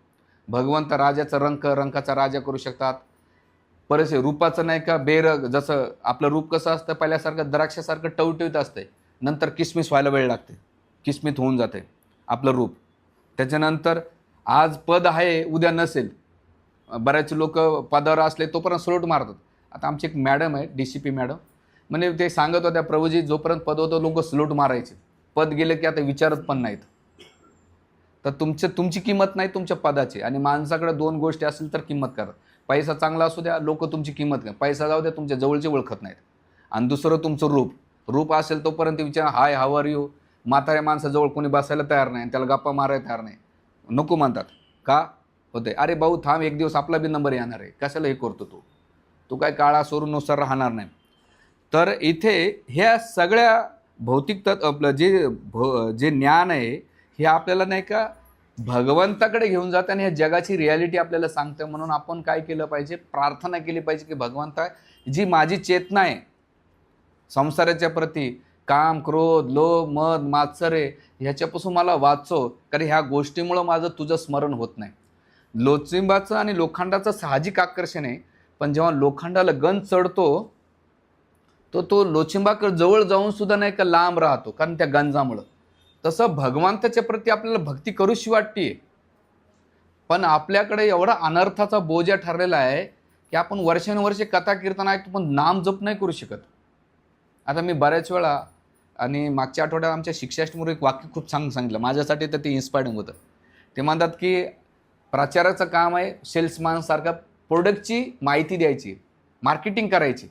भगवंत राजाचा रंकाचा राजा करू शकतात. बरेचसे रूपाचं नाही का बेरग, जसं आपलं रूप कसं असतं पहिल्यासारखं द्राक्षासारखं टवटवीत असतंय, नंतर किसमिस व्हायला वेळ लागते, किसमित होऊन जाते आपलं रूप. त्याच्यानंतर आज पद आहे उद्या नसेल. बऱ्याच लोक पदावर असले तोपर्यंत सलोट मारतात. आता आमची एक मॅडम आहे DCP मॅडम, म्हणजे ते सांगत होत्या प्रभूजी जोपर्यंत पद होतं लोक सलोट मारायचे, पद गेले की आता विचारत पण नाहीत. तर तुमची किंमत नाही तुमच्या पदाची. आणि माणसाकडे 2 गोष्टी असतील तर किंमत करा. पैसा चांगला असू द्या, लोक तुमची किंमत करा. पैसा जाऊ द्या, तुमच्या जवळचे ओळखत नाहीत. आणि दुसरं तुमचं रूप असेल तोपर्यंत विचार हाय हाव आर यू. म्हाताऱ्या माणसाजवळ कोणी बसायला तयार नाही, त्याला गप्पा मारायला तयार नाही, नको म्हणतात. का होते, अरे भाऊ थांब, एक दिवस आपला बी नंबर येणार आहे, कशाला हे करतो तू काय काळा सोरूनुसार राहणार नाही. तर इथे ह्या सगळ्या भौतिक आपलं जे ज्ञान आहे हे आपल्याला नाही का भगवंताकडे घेऊन जातं आणि ह्या जगाची रियालिटी आपल्याला सांगतं. म्हणून आपण काय केलं पाहिजे, प्रार्थना केली पाहिजे की भगवंता, जी माझी चेतना आहे संसाराच्या प्रती, काम, क्रोध, लोभ, मद, मात्सरे, ह्याच्यापासून मला वाचव, कारण ह्या गोष्टीमुळं माझं तुझं स्मरण होत नाही. लोचिंबाचं आणि लोखंडाचं साहजिक आकर्षण आहे, पण जेव्हा लोखंडाला गंज चढतो तो लोचिंबाकडे जवळ जाऊन सुद्धा नाही का लांब राहतो, कारण त्या गंजामुळं. तसं भगवंताच्या प्रती आपल्याला भक्ती करूशी वाटते, पण आपल्याकडे एवढा अनर्थाचा बोजा ठरलेला आहे की आपण वर्षानुवर्षे कथा कीर्तन ऐकतो पण नाम जप नाही करू शकत. आता मी बऱ्याच वेळा, आणि मागच्या आठवड्यात आमच्या शिक्षाष्टमीवर एक वाक्य खूप सांगितलं माझ्यासाठी, तर ते इन्स्पायरिंग होतं. ते म्हणतात की प्रचाराचं काम आहे सेल्समॅनसारखा प्रोडक्टची माहिती द्यायची, मार्केटिंग करायची.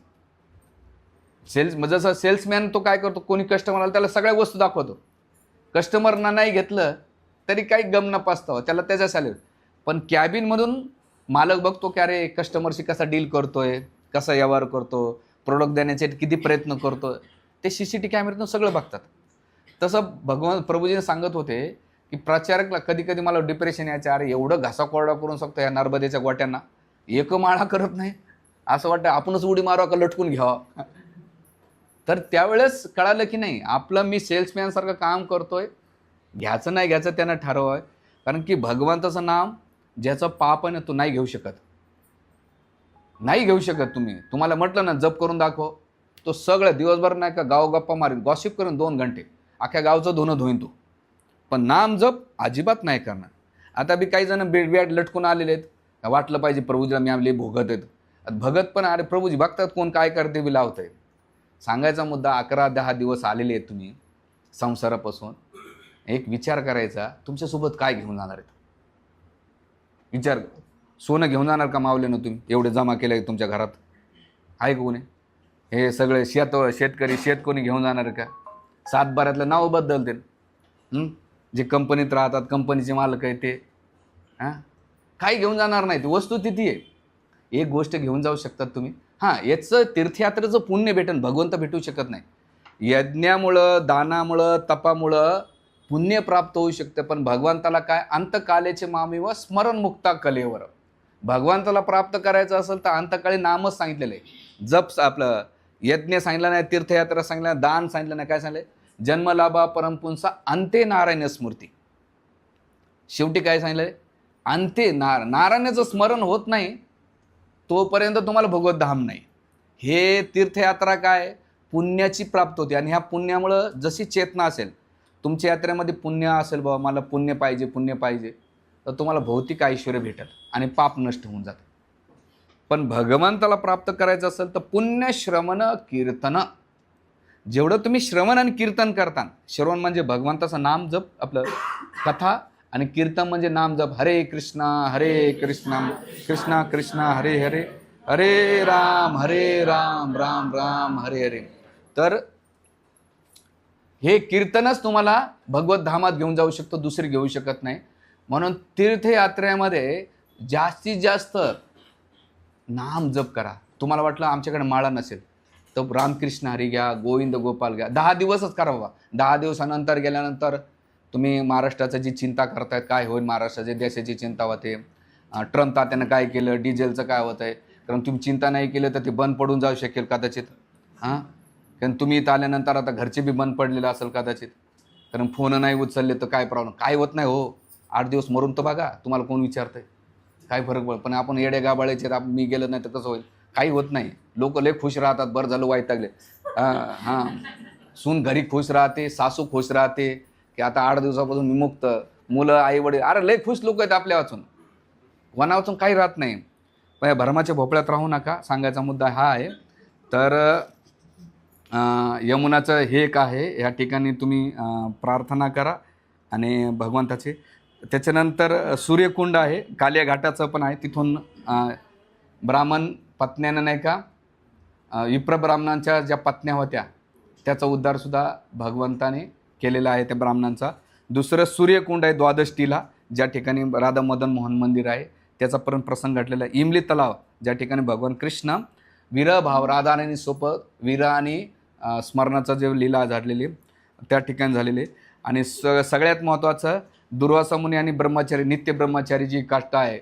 जसं सेल्समॅन तो काय करतो, कोणी कस्टमर आला त्याला सगळ्या वस्तू दाखवतो, कस्टमरना नाही घेतलं तरी काही गम न पाचतं, त्याला त्याच्या चालेल. पण कॅबिनमधून मालक बघतो की अरे कस्टमरशी कसा डील करतोय, कसा व्यवहार करतो, प्रोडक्ट देण्याचे किती प्रयत्न करतो, ते CCTV कॅमेऱ्यातून सगळं बघतात. तसं प्रभूजीने सांगत होते की प्रचारकला कधी कधी मला डिप्रेशन यायचं, अरे एवढं घासा कोरडा करून शकतो या नर्मदेच्या गोट्यांना, एक माळा करत नाही, असं वाटतं आपणच उडी मारावं का लटकून घ्यावं. तर त्यावेळेस कळालं की नाही, आपलं मी सेल्समॅनसारखं काम करतोय, घ्यायचं नाही घ्यायचं त्यानं ठरवावं. कारण की भगवंताचं नाम ज्याचं पाप आहे ना तो नाही घेऊ शकत, नाही घेऊ शकत. तुम्हाला म्हटलं ना जप करून दाखव, तो सगळं दिवसभर नाही का गाव गप्पा मारेन, गॉसिप करून 2 घंटे अख्ख्या गावचं धुणं धुईन तो, पण नाम जप अजिबात नाही करणार. आता बी काही जण बेड लटकून आलेले आहेत, वाटलं पाहिजे प्रभूजीला मी आमले भोगत आहेत. भगत पण अरे प्रभूजी बघतात कोण काय करते बी लावतंय. सांगायचा मुद्दा 11-10 दिवस आलेले आहेत तुम्ही संसारापासून, एक विचार करायचा तुमच्यासोबत काय घेऊन जाणार आहेत. विचार, सोनं घेऊन जाणार का मावलेनं तुम्ही? एवढे जमा केले तुमच्या घरात आहे कोणी? हे सगळे शेतकरी शेत कोणी घेऊन जाणार का? 7-12 नाव बदलते, जे कंपनीत राहतात कंपनीचे मालक आहे ते, काही घेऊन जाणार नाही. ती वस्तू तिथे आहे. एक गोष्ट घेऊन जाऊ शकतात तुम्ही, याचं तीर्थयात्रेचं पुण्य भेटेल, भगवंत भेटू शकत नाही. यज्ञामुळं दानामुळं तपामुळं पुण्य प्राप्त होऊ शकतं, पण भगवंताला काय? अंतकालेचे मामीव स्मरणमुक्ता कलेवर. भगवंताला प्राप्त करायचं असेल तर अंतकाळी नामच सांगितलेलं आहे. जप आपलं यज्ञ सांगितलं नाही, तीर्थयात्रा सांगितलं नाही, दान सांगितलं नाही, काय सांगितलं? जन्मलाभा परमपुंसा अंते नारायण स्मृती. शेवटी काय सांगितलं? अंते नारायणाचं स्मरण होत नाही तोपर्यंत तुम्हाला भगवत धाम नाही. हे तीर्थयात्रा काय? पुण्याची प्राप्त होते, आणि ह्या पुण्यामुळं जशी चेतना असेल तुमच्या यात्रेमध्ये, पुण्य असेल बाबा मला पुण्य पाहिजे, तर तुम्हाला भौतिक ऐश्वर्य भेटेल आणि पाप नष्ट होऊन जातं. पण भगवंताला प्राप्त करायचं असेल तर पुण्य श्रवण कीर्तन. जेवढं तुम्ही श्रवण आणि कीर्तन करता, श्रवण म्हणजे भगवंताचं नाम जप आपलं कथा, आणि कीर्तन म्हणजे नाम जप. हरे कृष्णा कृष्णा कृष्णा हरे हरे, हरे राम राम राम हरे हरे. तर हे कीर्तनच तुम्हाला भगवत धामात घेऊन जाऊ शकतो, दुसरी घेऊ शकत नाही. म्हणून तीर्थयात्रेमध्ये जास्तीत जास्त नाम जप करा. तुम्हाला वाटलं आमच्याकडे माळा नसेल तर रामकृष्ण हरी घ्या, गोविंद गोपाल घ्या. 10 दिवसच करा बाबा. 10 दिवसानंतर गेल्यानंतर तुम्ही महाराष्ट्राचं जी चिंता करतायत, काय होईल महाराष्ट्राच्या देशाची चिंता होते, ट्रम्प तात्यानं काय केलं, डिझेलचं काय होत आहे, कारण तुम्ही चिंता नाही केलं तर ते बंद पडून जाऊ शकेल कदाचित. कारण तुम्ही इथं आल्यानंतर आता घरचे बी बंद पडलेलं असेल कदाचित, कारण फोन नाही उचलले तर काय प्रॉब्लेम? काय होत नाही हो, 8 दिवस मरून तर बघा, तुम्हाला कोण विचारतंय? काय फरक पडत? पण आपण येडे गाबाळायचे, मी गेलं नाही तर कसं होईल? काही होत नाही. लोक लय खुश राहतात, बरं झालं वैतागले. सून घरी खुश राहते, सासू खुश राहते की आता 8 दिवसापासून मी मुक्त, मुलं आई वडील, अरे लय खुश लोक आहेत आपल्या वाचून, वनावाचून काही राहत नाही. पण या भरमाच्या भोपळ्यात राहू नका. सांगायचा मुद्दा हा आहे. तर यमुनाचं हे एक आहे, या ठिकाणी तुम्ही प्रार्थना करा आणि भगवंताचे. त्याच्यानंतर सूर्यकुंड आहे, कालिया घाटाचं पण आहे. तिथून ब्राह्मण पत्न्यानं नाही का, विप्र ब्राह्मणांच्या ज्या पत्न्या होत्या त्याचा उद्धारसुद्धा भगवंताने केलेला आहे त्या ब्राह्मणांचा. दुसरं सूर्यकुंड आहे द्वादशीला, ज्या ठिकाणी राधा मदन मोहन मंदिर आहे, त्याचा पण प्रसंग घडलेला आहे. इमली तलाव, ज्या ठिकाणी भगवान कृष्ण विरह भाव, राधा आणि सोबत विरह आणि स्मरणाचं जे लीला झालेली त्या ठिकाणी झालेली. आणि सगळ्यात महत्त्वाचं दुर्वासा मुनी आणि ब्रह्मचारी, नित्य ब्रह्मचारी जी काष्टा आहे,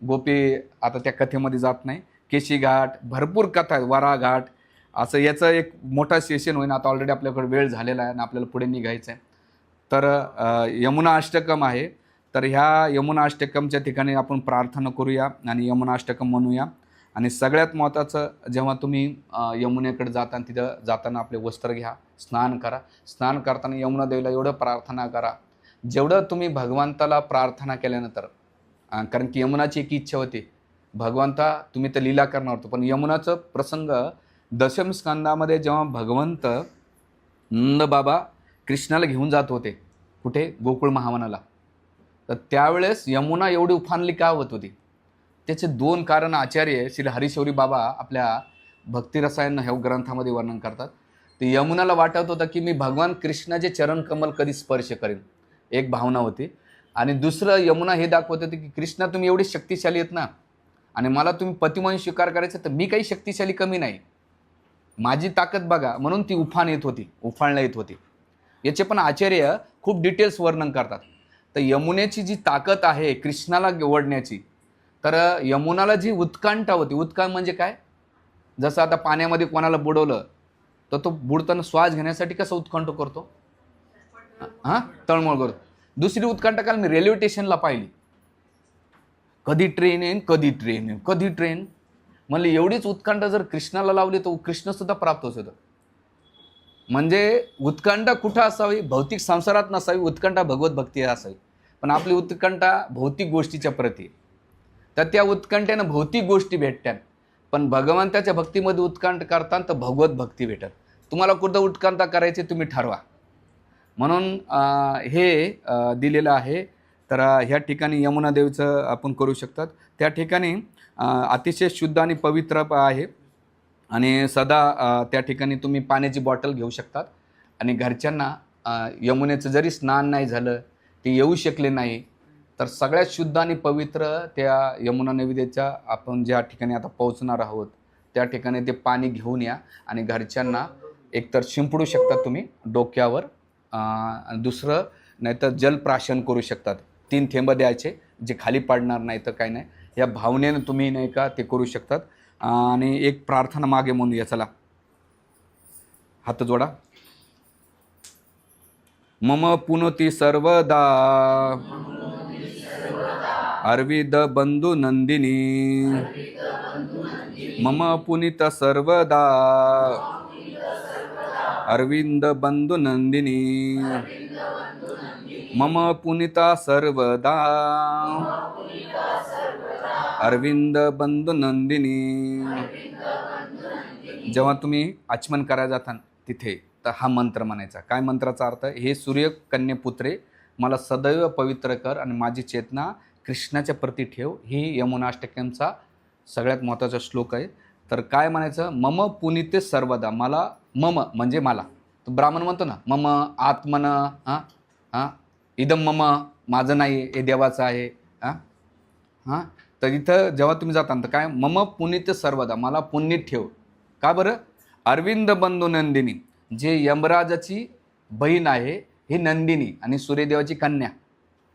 गोपी, आता त्या कथेमध्ये जात नाही. केशी घाट, भरपूर कथा आहे, वारा घाट, असं याचं एक मोठा सेशन होईन. आता ऑलरेडी आपल्याकडे वेळ झालेला आहे आणि आपल्याला पुढे निघायचं आहे. तर यमुना अष्टकम आहे, तर ह्या यमुना अष्टकमच्या ठिकाणी आपण प्रार्थना करूया आणि यमुना अष्टकम म्हणूया. आणि सगळ्यात महत्त्वाचं, जेव्हा तुम्ही यमुनेकडे जाता, तिथं जाताना आपले वस्त्र घ्या, स्नान करा. स्नान करताना यमुना देवीला एवढं प्रार्थना करा जेवढं तुम्ही भगवंताला प्रार्थना केल्यानंतर, कारण की यमुनाची एक इच्छा होती, भगवंता तुम्ही तर लीला करणार होतो, पण यमुनाचं प्रसंग दशम स्कंदामध्ये जेव्हा भगवंत नंद बाबा कृष्णाला घेऊन जात होते, कुठे? गोकुळ महावनाला, तर त्यावेळेस यमुना एवढी उफानली का होत होती? त्याचे 2 कारण आचार्य श्री हरिशौरी बाबा आपल्या भक्तिरसायन ह्या ग्रंथामध्ये वर्णन करतात. ते यमुनाला वाटत होतं की मी भगवान कृष्णाचे चरण कमल कधी स्पर्श करेन, एक भावना होती. आणि दुसरं यमुना हे दाखवत होते की कृष्णा तुम्ही एवढे शक्तिशाली आहेत ना, आणि मला तुम्ही पती म्हणून स्वीकार करायचं, तर मी काही शक्तिशाली कमी नाही, माझी ताकद बघा. म्हणून ती उफाळण्या येत होती. याचे पण आचार्य खूप डिटेल्स वर्णन करतात. तर यमुनेची जी ताकद आहे कृष्णाला ओढण्याची, तर यमुनाला जी उत्कंठा होती, उत्कंठ म्हणजे काय? जसं आता पाण्यामध्ये कोणाला बुडवलं तर तो बुडताना श्वास घेण्यासाठी कसं उत्कंठ करतो? तळमळ करतो. दुसरी उत्कंठा काल मी रेल्वे स्टेशनला पाहिली, कधी ट्रेन येईन, कधी ट्रेन येईन, कधी ट्रेन. म्हणलं एवढीच उत्कंठा जर कृष्णाला लावली तर कृष्णसुद्धा प्राप्त होत होतं. म्हणजे उत्कंठा कुठं असावी? भौतिक संसारात नसावी. उत्कंठा भगवत भक्ती असावी. पण आपली उत्कंठा भौतिक गोष्टीच्या प्रती, तर त्या उत्कंठेनं भौतिक गोष्टी भेटतात. पण भगवंताच्या भक्तीमध्ये उत्कंठ करताना तर भगवत भक्ती भेटत. तुम्हाला कुठं उत्कंठा करायची तुम्ही ठरवा. म्हणून हे दिलेलं आहे. तर ह्या ठिकाणी यमुना देवीचं आपण करू शकतात. त्या ठिकाणी अतिशय शुद्ध आणि पवित्र आहे. आणि सदा त्या ठिकाणी तुम्ही पाण्याची बॉटल घेऊ शकतात. आणि घरच्यांना यमुनेचं जरी स्नान नाही झालं, ते येऊ शकले नाही, तर सगळ्यात शुद्ध आणि पवित्र त्या यमुना नदीच्या आपण ज्या ठिकाणी आता पोहोचणार आहोत त्या ठिकाणी ते पाणी घेऊन या. आणि घरच्यांना एकतर शिंपडू शकतात तुम्ही डोक्यावर, दुसरं नाहीतर जलप्राशन करू शकतात. 3 थेंब द्यायचे, जे खाली पडणार नाही तर काही नाही. या भावनेनं तुम्ही नाही का ते करू शकतात. आणि एक प्रार्थना मागे म्हणूया. चला, हात जोडा. मम पुनती सर्वदा अर्विद बंधू नंदिनी, मम पुनित सर्वदा अरविंद बंधू नंदिनी, मम पुनिता सर्वदा अरविंद बंधू नंदिनी. जेव्हा तुम्ही आचमन करायला जाता तिथे तर हा मंत्र म्हणायचा. काय मंत्राचा अर्थ? हे सूर्य कन्यपुत्रे, मला सदैव पवित्र कर आणि माझी चेतना कृष्णाच्या प्रती ठेव. ही यमुनाष्टकांचा सगळ्यात महत्त्वाचा श्लोक आहे. तर काय म्हणायचं? मम पुनिते सर्वदा, मला मम म्हणजे मला, तो ब्राह्मण म्हणतो ना मम आत्मन, इदम मम, माझं नाही, हे देवाचं आहे. तर इथं जेव्हा तुम्ही जाता तर काय? मम पुनिते सर्वदा, मला पुण्य ठेव. का बरं? अरविंद बंधू नंदिनी, जे यमराजाची बहीण आहे ही नंदिनी आणि सूर्यदेवाची कन्या.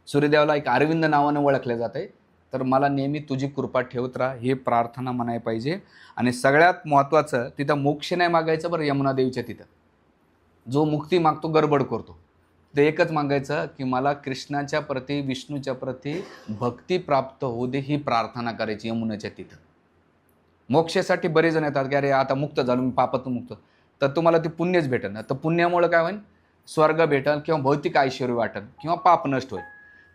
सूर्यदेवाला एक अरविंद नावानं ओळखले जाते. तर मला नेहमी तुझी कृपा ठेवत राहा, हे प्रार्थना म्हणाय पाहिजे. आणि सगळ्यात महत्त्वाचं, तिथं मोक्ष नाही मागायचं बरं. यमुना देवीच्या तिथं जो मुक्ती मागतो गडबड करतो, ते एकच मागायचं की मला कृष्णाच्या प्रती, विष्णूच्या प्रती भक्ती प्राप्त होऊ दे, ही प्रार्थना करायची यमुनेच्या तिथं. मोक्षासाठी बरेच जण येतात की अरे आता मुक्त झालो मी, पापातून मुक्त, तर तुम्हाला ते पुण्यच भेटेल ना. तर पुण्यामुळे काय होईल? स्वर्ग भेटेल किंवा भौतिक ऐश्वर्य वाटेल किंवा पाप नष्ट होईल.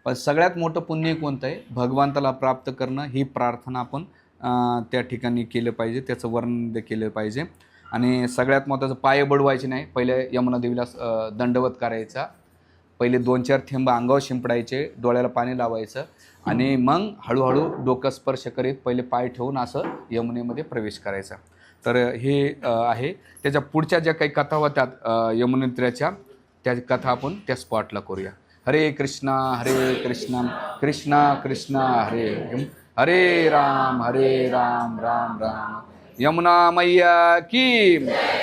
पण सगळ्यात मोठं पुण्य कोणतं आहे? भगवंताला प्राप्त करणं. ही प्रार्थना आपण त्या ठिकाणी केलं पाहिजे, त्याचं वर्णन केलं पाहिजे. आणि सगळ्यात महत्त्वाचं, पाय बडवायचे नाही. पहिले यमुना देवीला दंडवत करायचा, पहिले 2-4 थेंब अंगावर शिंपडायचे, डोळ्याला पाणी लावायचं आणि मग हळूहळू डोकं स्पर्श करीत पहिले पाय ठेवून असं यमुनेमध्ये प्रवेश करायचा. तर हे आहे. त्याच्या पुढच्या ज्या काही कथा होतात यमुनेत्र्याच्या, त्या कथा आपण त्या स्पॉटला करूया. हरे कृष्णा कृष्णा कृष्णा हरे हरे राम राम राम. यमुना मैया की